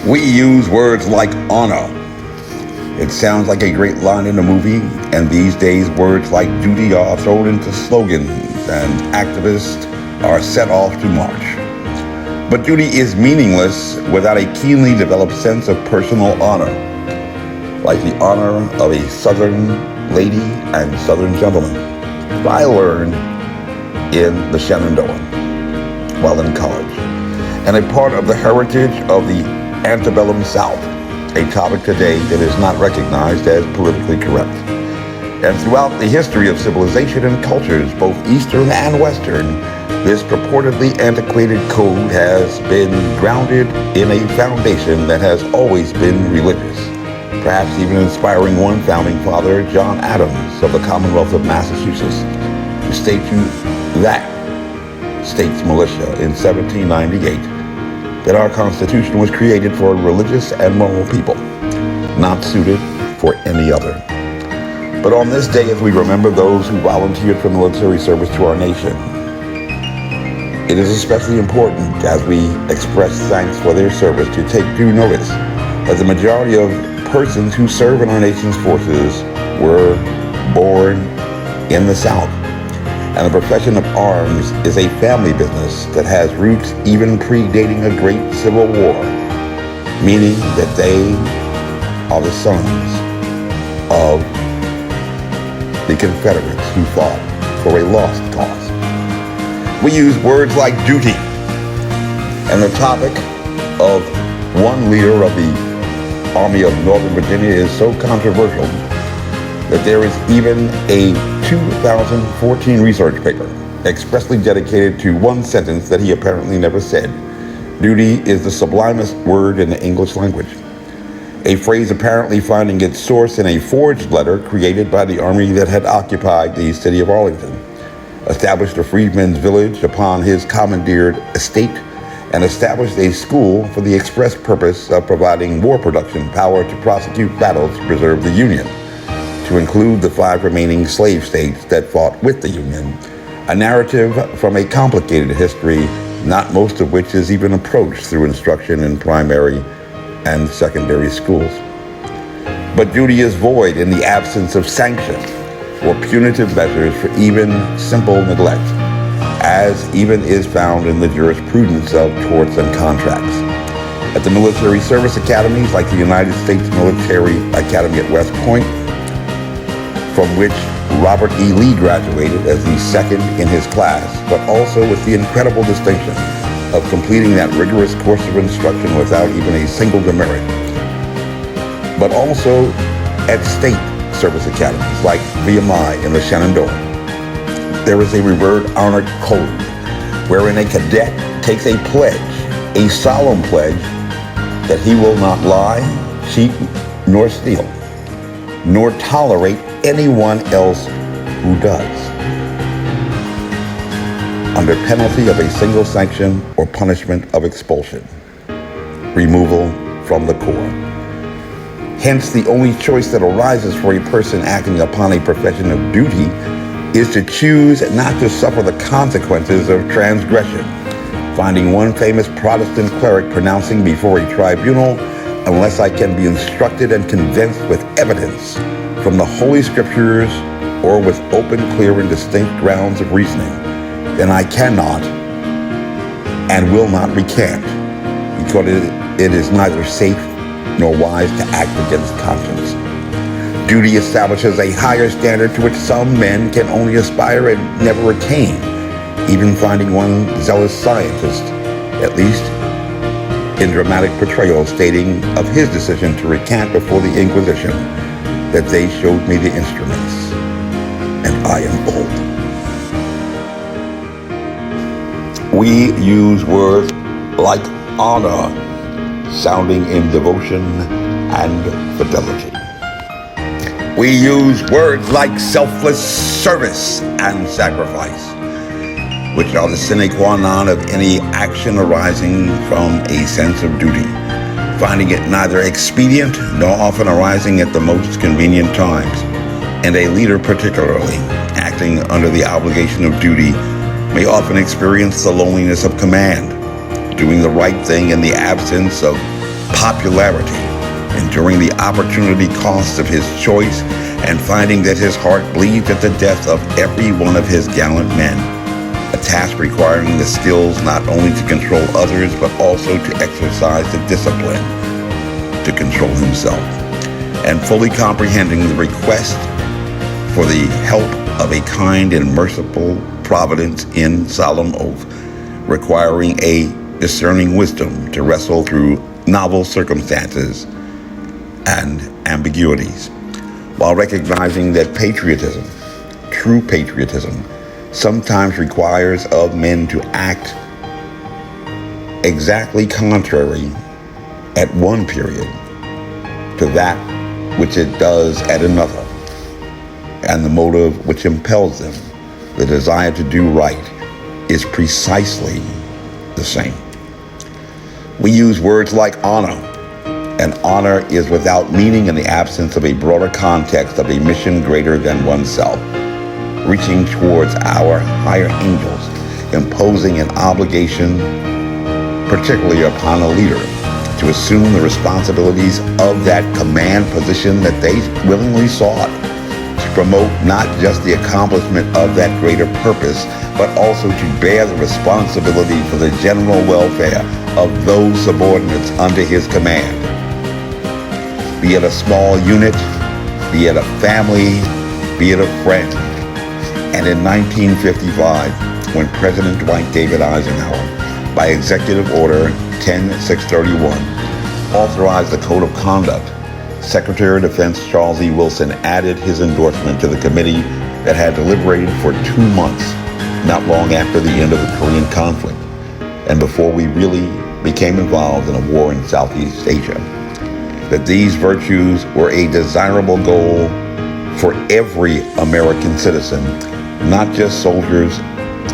We use words like honor. It sounds like a great line in a movie, and these days words like duty are thrown into slogans and activists are set off to march. But duty is meaningless without a keenly developed sense of personal honor, like the honor of a Southern lady and Southern gentleman. I learned in the Shenandoah while in college, and a part of the heritage of the antebellum South, a topic today that is not recognized as politically correct. And throughout the history of civilization and cultures, both Eastern and Western, this purportedly antiquated code has been grounded in a foundation that has always been religious, perhaps even inspiring one founding father, John Adams of the Commonwealth of Massachusetts, to state to that state's militia in 1798 that our Constitution was created for a religious and moral people, not suited for any other. But on this day, as we remember those who volunteered for military service to our nation, it is especially important as we express thanks for their service to take due notice that the majority of persons who serve in our nation's forces were born in the South. And the profession of arms is a family business that has roots even predating a great civil war, meaning that they are the sons of the Confederates who fought for a lost cause. We use words like duty, and the topic of one leader of the Army of Northern Virginia is so controversial that there is even a 2014 research paper expressly dedicated to one sentence that he apparently never said. Duty is the sublimest word in the English language, a phrase apparently finding its source in a forged letter created by the army that had occupied the city of Arlington, established a freedmen's village upon his commandeered estate, and established a school for the express purpose of providing war production power to prosecute battles to preserve the Union, to include the 5 remaining slave states that fought with the Union, a narrative from a complicated history, not most of which is even approached through instruction in primary and secondary schools. But duty is void in the absence of sanction or punitive measures for even simple neglect, as even is found in the jurisprudence of torts and contracts. At the military service academies like the United States Military Academy at West Point, from which Robert E. Lee graduated as the second in his class, but also with the incredible distinction of completing that rigorous course of instruction without even a single demerit. But also at state service academies like VMI in the Shenandoah, there is a revered honor code wherein a cadet takes a pledge, a solemn pledge, that he will not lie, cheat, nor steal, nor tolerate anyone else who does, under penalty of a single sanction or punishment of expulsion, removal from the Corps. Hence, the only choice that arises for a person acting upon a profession of duty is to choose not to suffer the consequences of transgression, finding one famous Protestant cleric pronouncing before a tribunal, unless I can be instructed and convinced with evidence from the Holy Scriptures or with open, clear, and distinct grounds of reasoning, then I cannot and will not recant, because it is neither safe nor wise to act against conscience. Duty establishes a higher standard to which some men can only aspire and never attain, even finding one zealous scientist, at least in dramatic portrayal, stating of his decision to recant before the Inquisition that they showed me the instruments, and I am old. We use words like honor, sounding in devotion and fidelity. We use words like selfless service and sacrifice, which are the sine qua non of any action arising from a sense of duty, finding it neither expedient nor often arising at the most convenient times, and a leader particularly, acting under the obligation of duty, may often experience the loneliness of command, doing the right thing in the absence of popularity, enduring the opportunity cost of his choice, and finding that his heart bleeds at the death of every one of his gallant men. A task requiring the skills not only to control others, but also to exercise the discipline to control himself. And fully comprehending the request for the help of a kind and merciful providence in solemn oath, requiring a discerning wisdom to wrestle through novel circumstances and ambiguities, while recognizing that patriotism, true patriotism, sometimes requires of men to act exactly contrary at one period to that which it does at another, and the motive which impels them, the desire to do right, is precisely the same. We use words like honor, and honor is without meaning in the absence of a broader context of a mission greater than oneself, reaching towards our higher angels, imposing an obligation, particularly upon a leader, to assume the responsibilities of that command position that they willingly sought, to promote not just the accomplishment of that greater purpose, but also to bear the responsibility for the general welfare of those subordinates under his command. Be it a small unit, be it a family, be it a friend. And in 1955, when President Dwight David Eisenhower, by Executive Order 10631, authorized the Code of Conduct, Secretary of Defense Charles E. Wilson added his endorsement to the committee that had deliberated for 2 months, not long after the end of the Korean conflict, and before we really became involved in a war in Southeast Asia, that these virtues were a desirable goal for every American citizen, not just soldiers,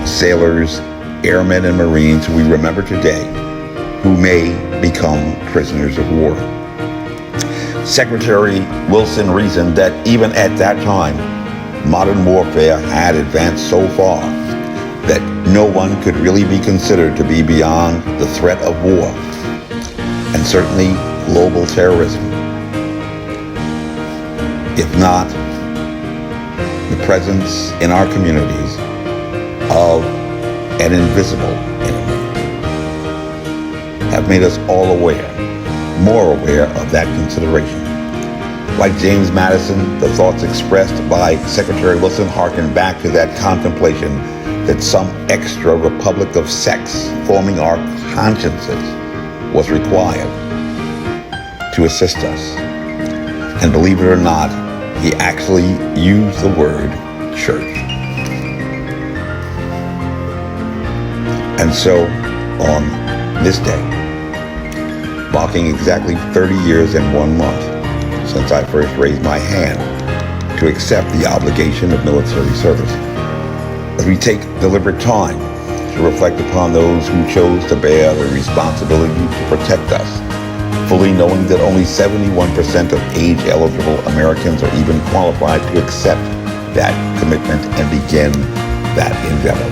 sailors, airmen, and Marines who we remember today, who may become prisoners of war. Secretary Wilson reasoned that even at that time, modern warfare had advanced so far that no one could really be considered to be beyond the threat of war, and certainly global terrorism, if not the presence in our communities of an invisible enemy, have made us all aware, more aware of that consideration. Like James Madison, the thoughts expressed by Secretary Wilson harken back to that contemplation that some extra republic of sex forming our consciences was required to assist us. And believe it or not, he actually used the word church. And so, on this day, marking exactly 30 years and 1 month since I first raised my hand to accept the obligation of military service, as we take deliberate time to reflect upon those who chose to bear the responsibility to protect us, fully knowing that only 71% of age-eligible Americans are even qualified to accept that commitment and begin that endeavor,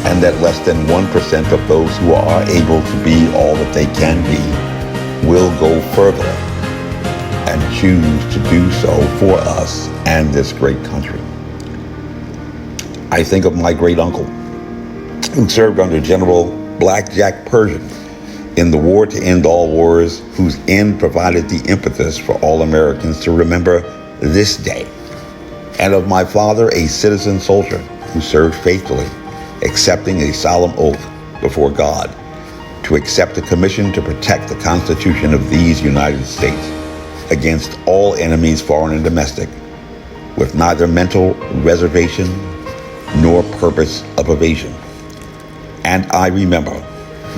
and that less than 1% of those who are able to be all that they can be will go further and choose to do so for us and this great country. I think of my great uncle, who served under General Blackjack Pershing in the war to end all wars, whose end provided the impetus for all Americans to remember this day, and of my father, a citizen soldier who served faithfully, accepting a solemn oath before God to accept a commission to protect the Constitution of these United States against all enemies, foreign and domestic, with neither mental reservation nor purpose of evasion. And I remember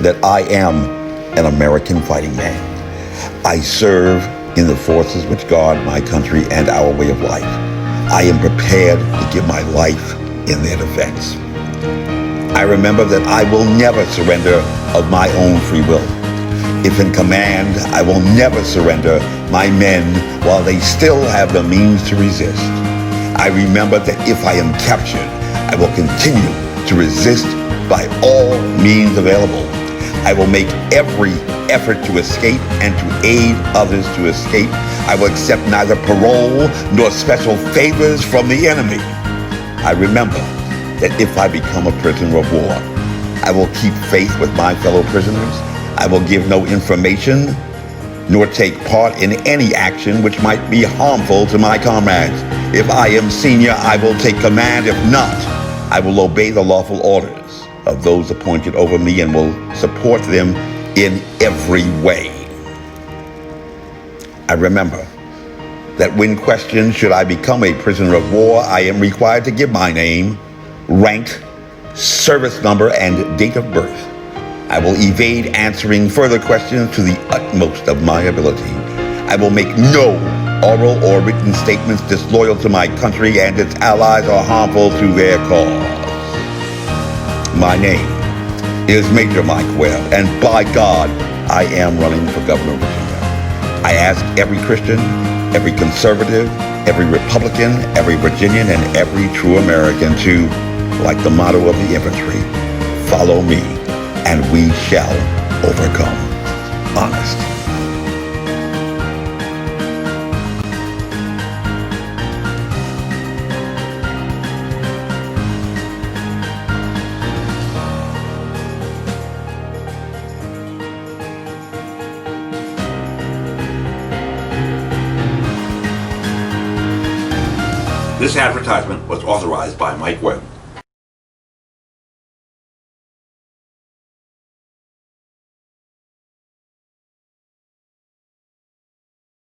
that I am an American fighting man. I serve in the forces which guard my country and our way of life. I am prepared to give my life in their defense. I remember that I will never surrender of my own free will. If in command, I will never surrender my men while they still have the means to resist. I remember that if I am captured, I will continue to resist by all means available. I will make every effort to escape and to aid others to escape. I will accept neither parole nor special favors from the enemy. I remember that if I become a prisoner of war, I will keep faith with my fellow prisoners. I will give no information nor take part in any action which might be harmful to my comrades. If I am senior, I will take command. If not, I will obey the lawful orders of those appointed over me and will support them in every way. I remember that when questioned should I become a prisoner of war, I am required to give my name, rank, service number, and date of birth. I will evade answering further questions to the utmost of my ability. I will make no oral or written statements disloyal to my country and its allies or harmful to their cause. My name is Major Mike Webb, and by God, I am running for governor of Virginia. I ask every Christian, every conservative, every Republican, every Virginian, and every true American to, like the motto of the infantry, follow me, and we shall overcome. Honest. This advertisement was authorized by Mike Webb.